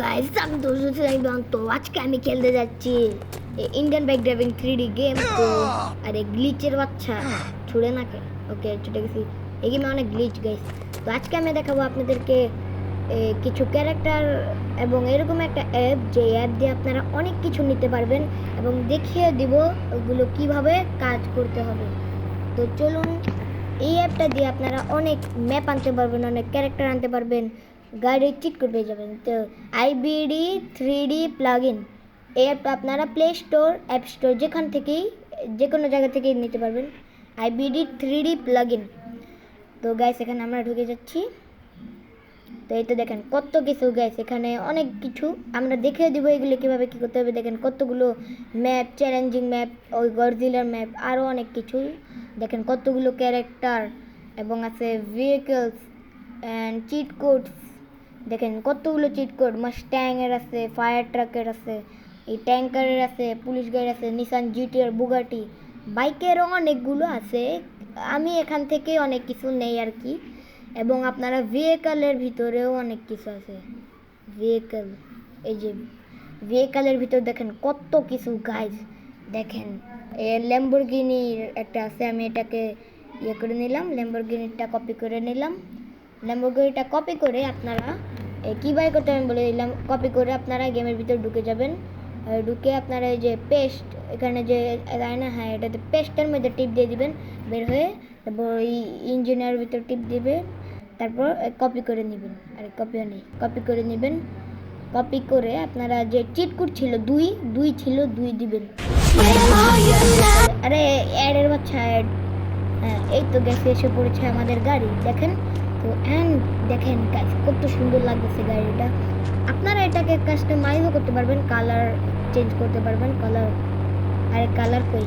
Guys আমি দোস্ত একদম তো আজকে আমি খেলতে যাচ্ছি Indian bike driving 3D game তো আরে গ্লিচের বাচ্চা ছুড়ে নাকে ওকে ছুটে গেছি এই গেমে অনেক গ্লিচ গাইস তো আজকে আমি দেখাবো আপনাদেরকে কিছু ক্যারেক্টার এবং এরকম একটা অ্যাপ যে অ্যাপ দিয়ে আপনারা অনেক কিছু নিতে পারবেন এবং দেখিয়ে দিব ওগুলো কিভাবে কাজ করতে হবে। তো চলুন এই অ্যাপটা দিয়ে আপনারা অনেক ম্যাপ আনতে পারবেন, অনেক ক্যারেক্টার আনতে পারবেন, গাড়ি চিট করে পেয়ে যাবেন। তো আইবিডি 3D প্লাগইন এই অ্যাপটা আপনারা প্লে স্টোর অ্যাপ স্টোর যেখান থেকেই যে কোনো জায়গা থেকেই নিতে পারবেন। IBD 3D plugin. তো গাইস এখানে আমরা ঢুকে যাচ্ছি। তো এই তো দেখেন কত কিছু গাইস, এখানে অনেক কিছু আমরা দেখিয়ে দিব এগুলো কীভাবে কী করতে হবে। দেখেন কতগুলো ম্যাপ, চ্যালেঞ্জিং ম্যাপ, ওই গডজিলার ম্যাপ, আরও অনেক কিছু। দেখেন কতগুলো ক্যারেক্টার এবং আছে ভেহিকলস অ্যান্ড চিট কোডস। দেখেন কতগুলো চিট কোড, মাস্ট্যাংয়ের আছে, ফায়ার ট্রাকের আছে, এই ট্যাঙ্কারের আছে, পুলিশ গাড়ির আছে, নিসান জিটিআর, বুগাটি, বাইকেরও অনেকগুলো আছে। আমি এখান থেকে অনেক কিছু নেই আর কি। এবং আপনারা ভেহিকলের ভিতরেও অনেক কিছু আছে। ভেহিকল, এই যে ভেহিকলের ভিতর দেখেন কত কিছু গাইজ। দেখেন ল্যাম্বরগিনির একটা আছে, আমি এটাকে ইয়ে করে নিলাম, ল্যাম্বরগিনিটা কপি করে নিলাম। ল্যাম্বরগিনিটা কপি করে আপনারা কীভাবে করতে হবে বলে দিলাম। কপি করে আপনারা গেমের ভিতর ঢুকে যাবেন। ঢুকে আপনারা এই যে পেস্ট, এখানে যে না, হ্যাঁ এটাতে পেস্টের মধ্যে টিপ দিয়ে দিবেন বের হয়ে, তারপর এই ইঞ্জিনের ভিতর টিপ দিবে, তারপর কপি করে নেবেন। আরে কপিও নেই, কপি করে নেবেন। কপি করে আপনারা যে চিট কোড ছিল দুই ছিল, 2 দিবেন। আরে অ্যাডের বাচ্চা অ্যাড। হ্যাঁ এই তো গ্যাসে এসে পড়েছে আমাদের গাড়ি দেখেন। তো অ্যান্ড দেখেন গাইস কত সুন্দর লাগতেছে গাড়িটা। আপনারা এটাকে কাস্টমাইজও করতে পারবেন, কালার চেঞ্জ করতে পারবেন। কালার, আরে কালার কই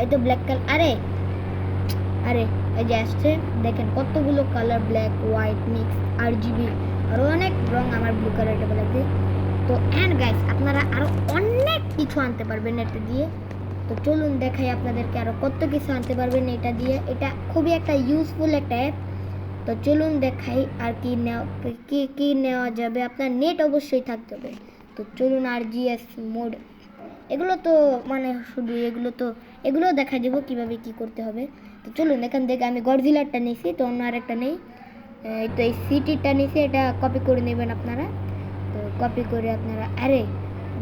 এই তো ব্ল্যাক কালার। আরে এই যে আসছে দেখেন কতগুলো colour, black, white, mix, RGB, আরও অনেক রং। আমার ব্লু কালারটা ভালো লাগছে। তো অ্যান্ড গাইস আপনারা আরও অনেক কিছু আনতে পারবেন এটা দিয়ে। তো চলুন দেখাই আপনাদেরকে আরও কত কিছু আনতে পারবেন এটা দিয়ে। এটা খুবই একটা ইউজফুল একটা অ্যাপ। তো চলুন দেখাই আর কি নেওয়া যাবে। আপনার নেট অবশ্যই থাকতে হবে। তো চলুন RGS মোড, এগুলো তো মানে শুধু এগুলো দেখা যাবো কীভাবে কি করতে হবে। তো চলুন এখান থেকে আমি গডজিলারটা নিয়েছি, তো অন্য আরেকটা নেই। তো এই সিটিটা নিয়েছি, এটা কপি করে নেবেন আপনারা। তো কপি করে আপনারা, আরে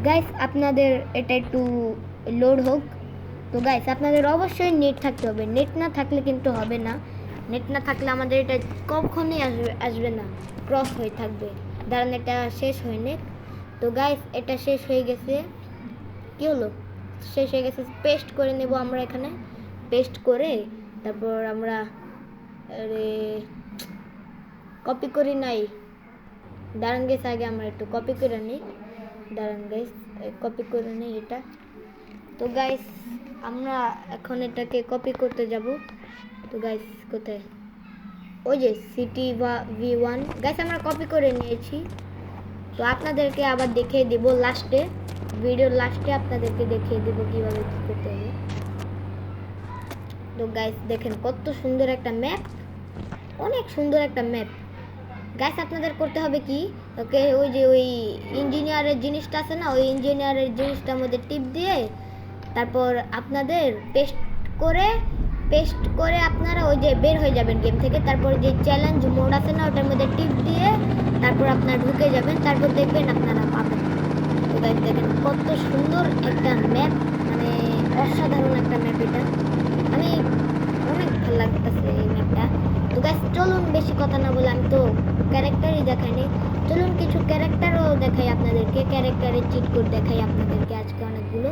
গাইস আপনাদের এটা একটু লোড হোক। তো গাইস আপনাদের অবশ্যই নেট থাকতে হবে, নেট না থাকলে কিন্তু হবে না। নেট না থাকলে আমাদের এটা কখনোই আসবে না, ক্রস হয়ে থাকবে। দাঁড়ান এটা শেষ হয়নি। তো গাইস এটা শেষ হয়ে গেছে। কী হলো, শেষ হয়ে গেছে। পেস্ট করে নেব আমরা এখানে। পেস্ট করে তারপর আমরা কপি করি নাই। দাঁড়ান গেছে আগে আমরা একটু কপি করে নিই। দাঁড়ান গাইস কপি করে নিই এটা। তো গাইস আমরা এখন এটাকে কপি করতে যাব। তো গাইস কোথায়, ওই যে সিটি বা V1 গাইস আমরা কপি করে নিয়েছি। তো আপনাদেরকে আবার দেখিয়ে দেব লাস্টে, ভিডিওর লাস্টে আপনাদেরকে দেখিয়ে দেব কীভাবে কী করতে হবে। তো গাইস দেখেন কত সুন্দর একটা ম্যাপ, অনেক সুন্দর একটা ম্যাপ। গাইস আপনাদের করতে হবে কি, ওকে ওই যে ওই ইঞ্জিনিয়ারের জিনিসটা আছে না, ওই ইঞ্জিনিয়ারের জিনিসটার মধ্যে টিপ দিয়ে তারপর আপনাদের পেস্ট করে আপনারা ওই যে বের হয়ে যাবেন গেম থেকে। তারপর যে চ্যালেঞ্জ মোড আছে না, ওটার মধ্যে টিপ দিয়ে তারপর আপনারা ঢুকে যাবেন, তারপর দেখবেন আপনারা পাবেন। তো গাইস দেখেন কত সুন্দর একটা ম্যাপ, মানে অসাধারণ একটা ম্যাপ এটা। আমি অনেক ভালো লাগতেছে এই ম্যাপটা। তো গাইস চলুন বেশি কথা না বলে, আমি তো ক্যারেক্টারই দেখাইনি, চলুন কিছু ক্যারেক্টারও দেখাই আপনাদেরকে। ক্যারেক্টারের চিট কোড দেখাই আপনাদেরকে আজকে অনেকগুলো,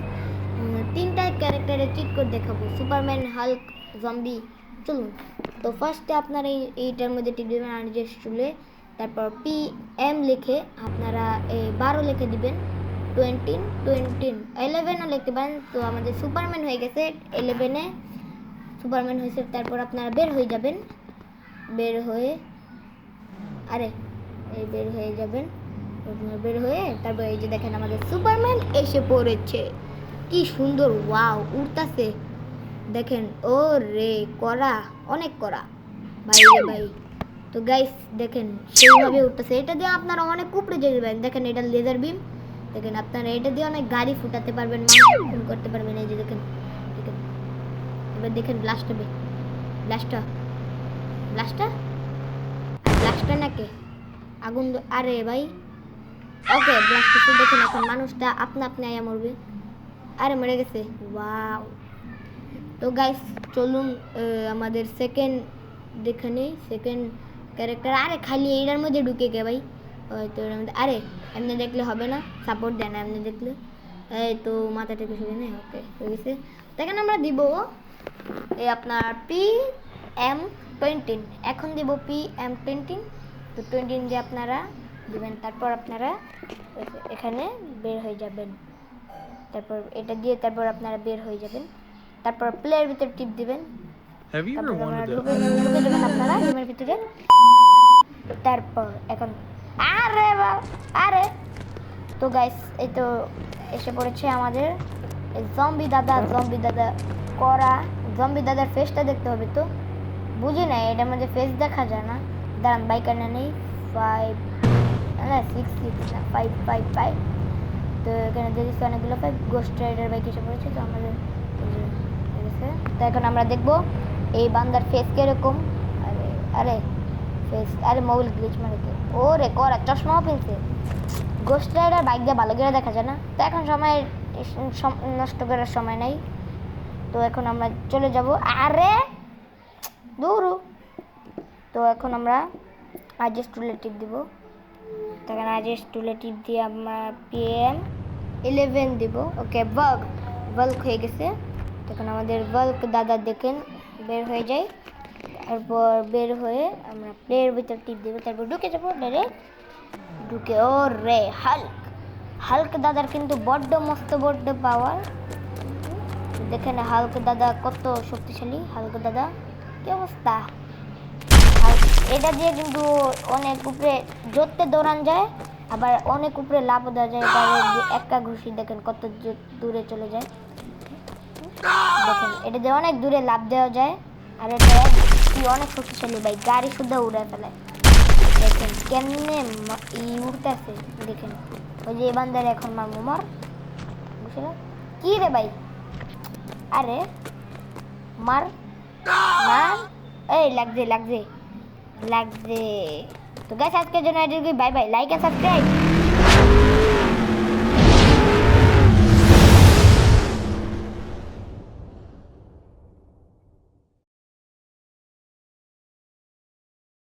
3টা ক্যারেক্টারের চিট কোড দেখাবো, সুপারম্যান, হাল্ক, জম্বি। চলুন তো ফার্স্টে আপনারা এইটার মধ্যে টিপ দেবেন RGS টুলে, তারপর PM লিখে আপনারা 12 লিখে দিবেন, 20 11ও লিখতে পারেন। তো আমাদের সুপারম্যান হয়ে গেছে 11-এ সুপারম্যান হয়েছে। তারপর আপনারা বের হয়ে যাবেন, বের হয়ে যাবেন, বের হয়ে তারপর এই যে দেখেন আমাদের সুপারম্যান এসে পড়েছে। কি সুন্দর, ওয়াও উড়তাছে দেখেন। ও রে করা, অনেক করা ভাই রে ভাই। তো গাইস দেখেন সেইভাবে উঠতেছে। এটা দিয়ে আপনারা অনেক উপরে যেতে পারেন। দেখেন এটা লেজার বিম। দেখেন আপনারা এটা দিয়ে অনেক গাড়ি ফুটাতে পারবেন, মানুষ খুন করতে পারবেন। এই যে দেখেন দেখেন এবার দেখেন ব্লাস্ট হবে, ব্লাস্টটা ব্লাস্টটা ব্লাস্টটা নাকি আগুন আরে ভাই ওকে ব্লাস্ট তো দেখেন এখন মানুষটা আপনা আপনি আয়া মরবে। আরে মরে গেছে, ওয়াও। তো গাইস চলুন আমাদের সেকেন্ড দেখে সেকেন্ড ক্যারেক্টার। আরে খালি এইটার মধ্যে ঢুকে গে ভাই, তো এর মধ্যে আরে এমনি দেখলে হবে না, সাপোর্ট দেয় না এমনি দেখলে। এই তো মাথাটা কিছু নেই, ওকে হয়ে গেছে। দেখেন আমরা দিব এই আপনার PM20, এখন দিব PM20। তো 20 দিয়ে আপনারা দিবেন, তারপর আপনারা এখানে বের হয়ে যাবেন। তারপর এটা দিয়ে তারপর আপনারা বের হয়ে যাবেন। তারপর প্লেয়ার ভিতরে টিপ দিবেন। তারপর আপনারা ঢুকে যাবেন আপনারা গেমের ভিতরে। তারপর এখন আরে তো গাইস এই তো এসে পড়েছে আমাদের জম্বি দাদা করা। জম্বি দাদার ফেসটা দেখতে হবে, তো বুঝি না এটার মধ্যে ফেস দেখা যায় না। দাঁড়ান বাইক আনা নেই, 5 তো এখানে দেখছি অনেকগুলো 5 গোস্ট রাইডার বাইক এসে পড়েছে। তো আমাদের তো এখন আমরা দেখবো এই বান্দার ফেস কিরকম। আরে ফেস আরে মোবাইল গ্লিচ মানে কি ওরে করা চশমাও পেয়েছে। গোস্ট রাইডার বাইক দিয়ে ভালো করে দেখা যায় না। তো এখন সময় নষ্ট করার সময় নাই। তো এখন আমরা চলে যাব। আরে দূরু। তো এখন আমরা আজেস টুলে টিপ দিব। তখন আজেস টুলে টিপ দিয়ে আমরা PM11 দিব। ওকে বাল্ক হয়ে গেছে। তখন আমাদের বাল্ক দাদা দেখেন বের হয়ে যায়। তারপর বের হয়ে আমরা প্লেয়ার ভিতর টিপ দেবো, তারপর ঢুকে যাবো ডাইরেক্ট। ঢুকে ও রে হাল্ক দাদার কিন্তু বড্ড মস্ত বড্ড পাওয়ার। দেখেন হাল্ক দাদা কত শক্তিশালী। হাল্ক দাদা কি অবস্থা। এটা দিয়ে কিন্তু অনেক উপরে জোরতে দৌড়ান যায়, আবার অনেক উপরে লাভ দেওয়া যায়। একটা ঘুষি দেখেন কত দূরে চলে যায়। দেখেন এটা দিয়ে অনেক দূরে লাভ দেওয়া যায়। আর এটা অনেক শক্তিশালী ভাই, গাড়ি শুদ্ধ উড়ে ফেলে। দেখেন কেমনে উড়তে আছে। দেখেন ওই যে বান্দার এখন মার বুঝলে কি রে ভাই। আরে মার এই লাগছে। তো গাইস আজকের জন্য bye bye, like and subscribe.